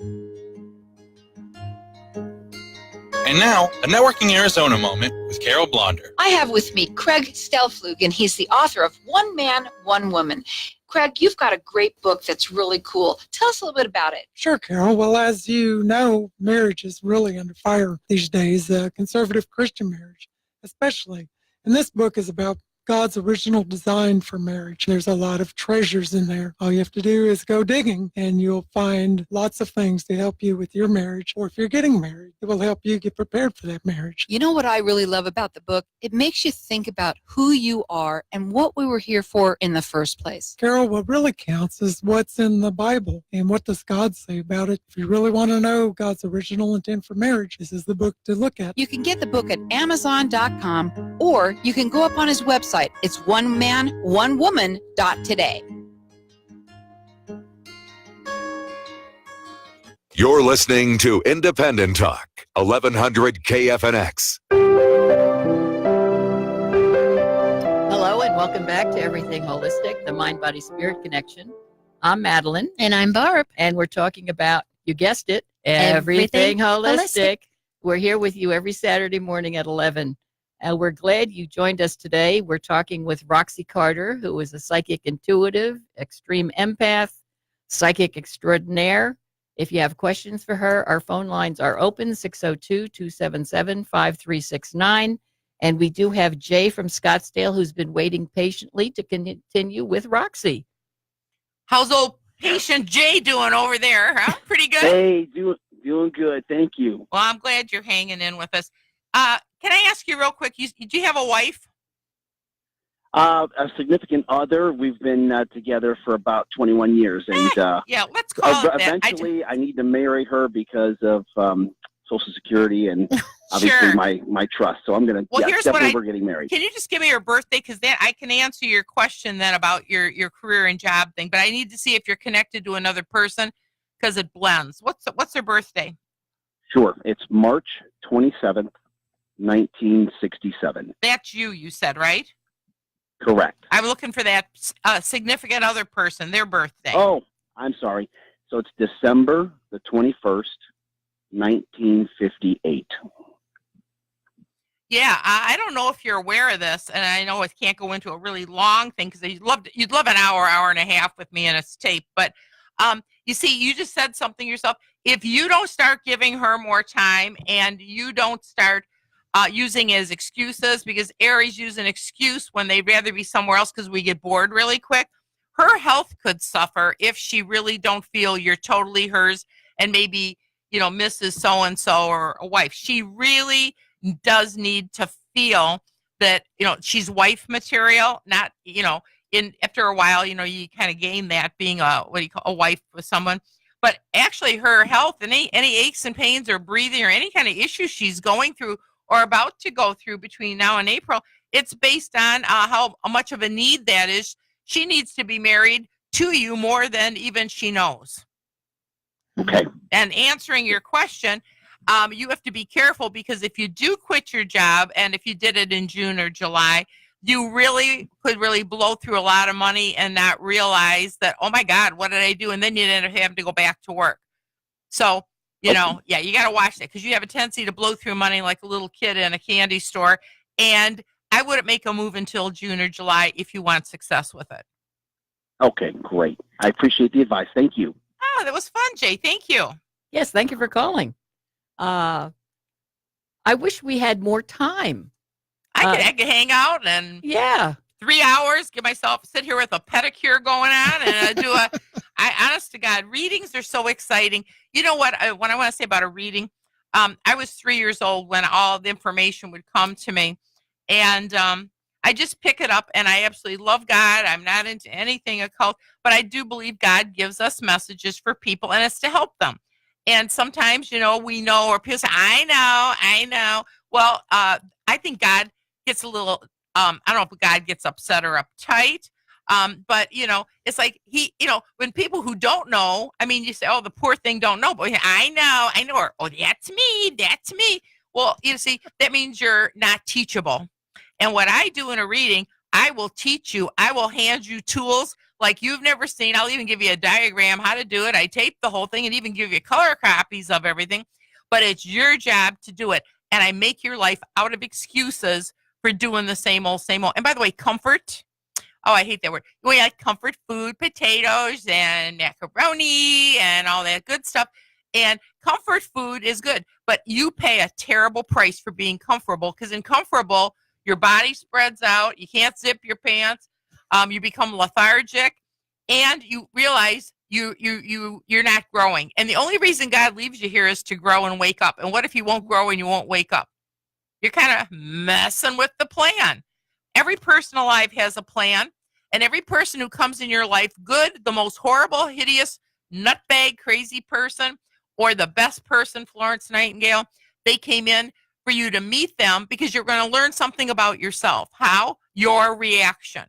And now, a Networking Arizona moment with Carol Blonder. I have with me Craig Stelflug, and he's the author of One Man, One Woman. Craig, you've got a great book that's really cool. Tell us a little bit about it. Sure, Carol. Well, as you know, marriage is really under fire these days, conservative Christian marriage especially. And this book is about God's original design for marriage. There's a lot of treasures in there. All you have to do is go digging, and you'll find lots of things to help you with your marriage, or if you're getting married, it will help you get prepared for that marriage. You know what I really love about the book? It makes you think about who you are and what we were here for in the first place. Carol, what really counts is what's in the Bible, and what does God say about it. If you really want to know God's original intent for marriage, this is the book to look at. You can get the book at Amazon.com, or you can go up on his website. It's onemanOnewoman.today. You're listening to Independent Talk, 1100 KFNX. Hello and welcome back to Everything Holistic, the Mind, Body, Spirit Connection. I'm Madeline. And I'm Barb. And we're talking about, you guessed it, Everything Holistic. We're here with you every Saturday morning at 11. We're glad you joined us today. We're talking with Roxy Carter, who is a psychic intuitive, extreme empath, psychic extraordinaire. If you have questions for her, our phone lines are open, 602-277-5369. And we do have Jay from Scottsdale, who's been waiting patiently to continue with Roxy. How's old patient Jay doing over there? Huh? Pretty good? Hey, doing good. Thank you. Well, I'm glad you're hanging in with us. Can I ask you real quick, do you have a wife? A significant other. We've been together for about 21 years. And yeah, let's call it that. Eventually, I need to marry her because of Social Security and obviously my trust. So I'm going to, definitely we're getting married. Can you just give me your birthday? Because then I can answer your question then about your career and job thing. But I need to see if you're connected to another person because it blends. What's their birthday? Sure. It's March 27th. 1967. That's you said, right? Correct. I'm looking for that significant other person, their birthday. Oh, I'm sorry. So it's December the 21st, 1958. Yeah, I don't know if you're aware of this, and I know it can't go into a really long thing because you'd love an hour and a half with me in a tape. But you see, you just said something yourself. If you don't start giving her more time and you don't start using as excuses, because Aries use an excuse when they'd rather be somewhere else because we get bored really quick. her health could suffer if she really don't feel you're totally hers and maybe, Mrs. So-and-so or a wife. She really does need to feel that, she's wife material, not, after a while, you kind of gain that being a wife with someone. But actually her health and any aches and pains or breathing or any kind of issue she's going through or about to go through between now and April, it's based on how much of a need that is. She needs to be married to you more than even she knows. Okay. And answering your question, you have to be careful because if you do quit your job and if you did it in June or July, you could really blow through a lot of money and not realize that, oh my God, what did I do? And then you end up having to go back to work. So, you got to watch that because you have a tendency to blow through money like a little kid in a candy store. And I wouldn't make a move until June or July if you want success with it. Okay, great. I appreciate the advice. Thank you. Oh, that was fun, Jay. Thank you. Yes, thank you for calling. I wish we had more time. I could hang out and 3 hours, sit here with a pedicure going on and honest to God, readings are so exciting. You know what I want to say about a reading? I was 3 years old when all the information would come to me. And I just pick it up, and I absolutely love God. I'm not into anything occult, but I do believe God gives us messages for people, and it's to help them. And sometimes, we know, or people say, I know. Well, I think God gets a little, I don't know if God gets upset or uptight, but, it's like when people who don't know, you say, oh, the poor thing don't know, but I know, or, oh, that's me. Well, you see, that means you're not teachable. And what I do in a reading, I will teach you. I will hand you tools like you've never seen. I'll even give you a diagram how to do it. I tape the whole thing and even give you color copies of everything. But it's your job to do it. And I make your life out of excuses for doing the same old. And by the way, comfort. Oh, I hate that word. We like comfort food, potatoes and macaroni and all that good stuff. And comfort food is good. But you pay a terrible price for being comfortable because in comfortable, your body spreads out. You can't zip your pants. You become lethargic, and you realize you're not growing. And the only reason God leaves you here is to grow and wake up. And what if you won't grow and you won't wake up? You're kind of messing with the plan. Every person alive has a plan, and every person who comes in your life, good, the most horrible, hideous, nutbag, crazy person, or the best person, Florence Nightingale, they came in for you to meet them because you're going to learn something about yourself. How? Your reaction.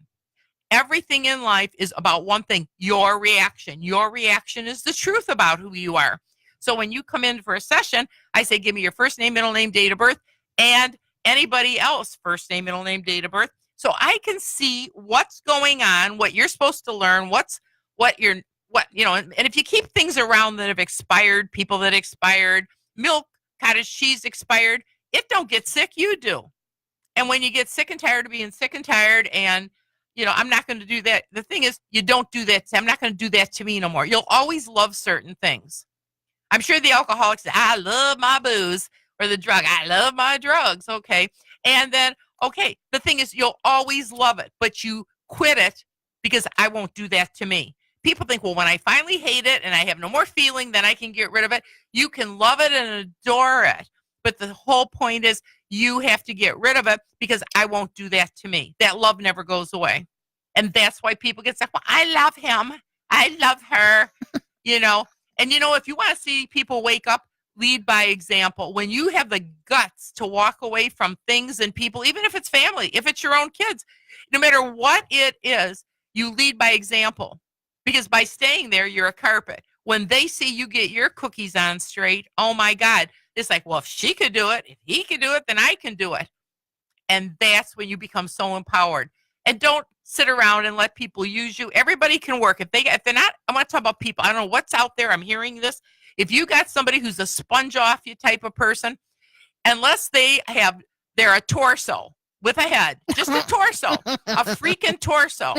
Everything in life is about one thing, your reaction. Your reaction is the truth about who you are. So when you come in for a session, I say, give me your first name, middle name, date of birth, and anybody else, first name, middle name, date of birth. So I can see what's going on, what you're supposed to learn, and if you keep things around that have expired, people that expired, milk, cottage cheese expired, it don't get sick, you do. And when you get sick and tired of being sick and tired and, I'm not going to do that. The thing is, you don't do that. I'm not going to do that to me no more. You'll always love certain things. I'm sure the alcoholic says, I love my booze, or the drug, I love my drugs. Okay. And then, okay, the thing is, you'll always love it, but you quit it because I won't do that to me. People think, well, when I finally hate it and I have no more feeling, then I can get rid of it. You can love it and adore it. But the whole point is you have to get rid of it because I won't do that to me. That love never goes away. And that's why people get stuck. Well, I love him. I love her, And, if you want to see people wake up, lead by example. When you have the guts to walk away from things and people, even if it's family, if it's your own kids, no matter what it is, you lead by example. Because by staying there, you're a carpet. When they see you get your cookies on straight, oh my God, it's like, well, if she could do it, if he could do it, then I can do it. And that's when you become so empowered. And don't sit around and let people use you. Everybody can work. If they're not, I want to talk about people. I don't know what's out there. I'm hearing this. If you got somebody who's a sponge off you type of person, unless they're a torso with a head, just a torso, a freaking torso.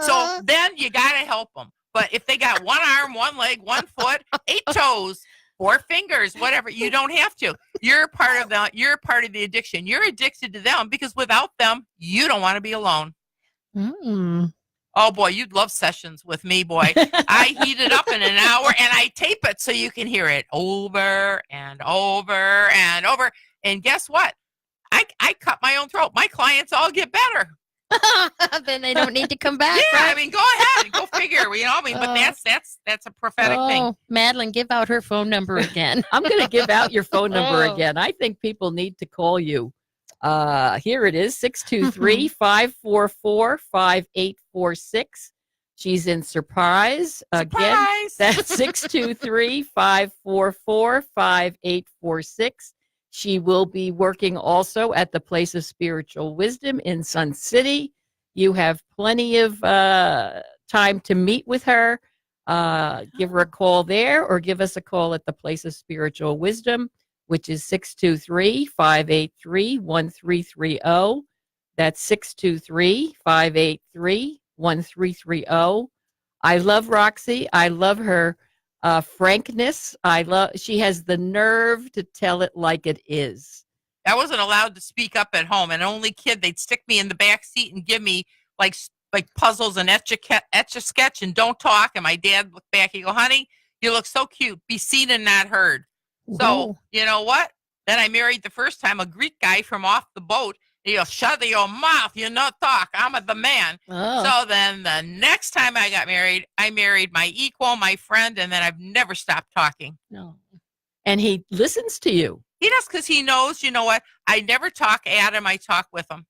So then you got to help them. But if they got one arm, one leg, one foot, 8 toes, 4 fingers, whatever, you don't have to. You're part of the addiction. You're addicted to them because without them, you don't want to be alone. Mm. Oh boy, you'd love sessions with me, boy. I heat it up in an hour and I tape it so you can hear it over and over and over. And guess what? I cut my own throat. My clients all get better. Then they don't need to come back. Yeah, right? I mean, go ahead, go figure. But that's a prophetic thing. Madeline, give out her phone number again. I'm going to give out your phone number Oh. again. I think people need to call you. Here it is, 623-544-5846. She's in Surprise. Again, that's 623-544-5846. She will be working also at the Place of Spiritual Wisdom in Sun City. You have plenty of time to meet with her. Give her a call there or give us a call at the Place of Spiritual Wisdom, which is 623-583-1330. That's 623-583-1330. I love Roxy. I love her frankness. She has the nerve to tell it like it is. I wasn't allowed to speak up at home. And only kid, they'd stick me in the back seat and give me like puzzles and etch a sketch and don't talk. And my dad looked back. He go, honey, you look so cute. Be seen and not heard. So, you know what? Then I married the first time a Greek guy from off the boat. He goes, shut your mouth. You not talk. I'm the man. Oh. So then the next time I got married, I married my equal, my friend, and then I've never stopped talking. No. And he listens to you. He does because he knows, you know what? I never talk at him. I talk with him.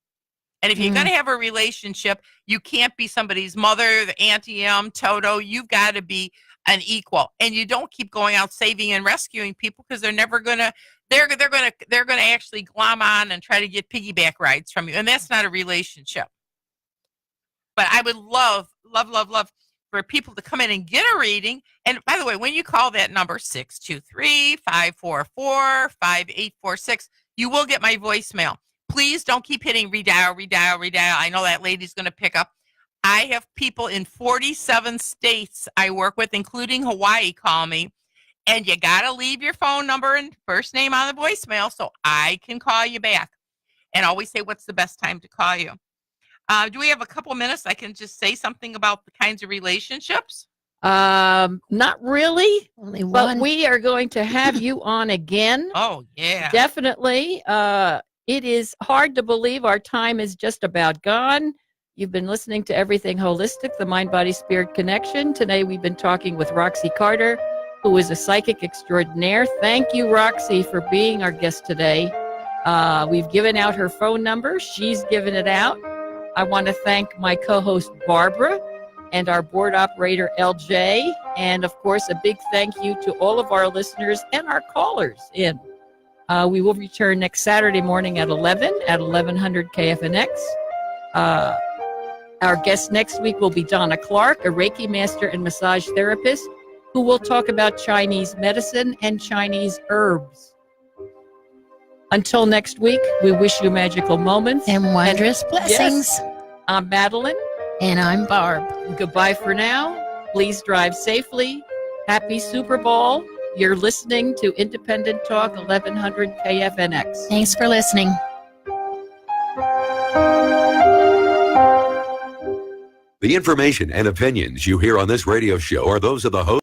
And if you're going to have a relationship, you can't be somebody's mother, the Auntie M, Toto. You've got to be an equal. And you don't keep going out saving and rescuing people because they're never going to, they're going to actually glom on and try to get piggyback rides from you. And that's not a relationship. But I would love for people to come in and get a reading. And by the way, when you call that number 623-544-5846, you will get my voicemail. Please don't keep hitting redial. I know that lady's going to pick up. I have people in 47 states I work with, including Hawaii, call me. And you got to leave your phone number and first name on the voicemail so I can call you back. And always say, what's the best time to call you? Do we have a couple minutes? I can just say something about the kinds of relationships. Not really. Only but one. we are going to have you on again. Oh, yeah. Definitely. It is hard to believe our time is just about gone. You've been listening to Everything Holistic, the Mind, Body, Spirit Connection. Today we've been talking with Roxy Carter, who is a psychic extraordinaire. Thank you, Roxy, for being our guest today. We've given out her phone number. She's given it out. I want to thank my co-host, Barbara, and our board operator, LJ. And, of course, a big thank you to all of our listeners and our callers in. We will return next Saturday morning at 11 at 1100 KFNX. Our guest next week will be Donna Clark, a Reiki master and massage therapist, who will talk about Chinese medicine and Chinese herbs. Until next week, we wish you magical moments. And wondrous blessings. Yes, I'm Madeline. And I'm Barb. Goodbye for now. Please drive safely. Happy Super Bowl. You're listening to Independent Talk 1100 KFNX. Thanks for listening. The information and opinions you hear on this radio show are those of the host.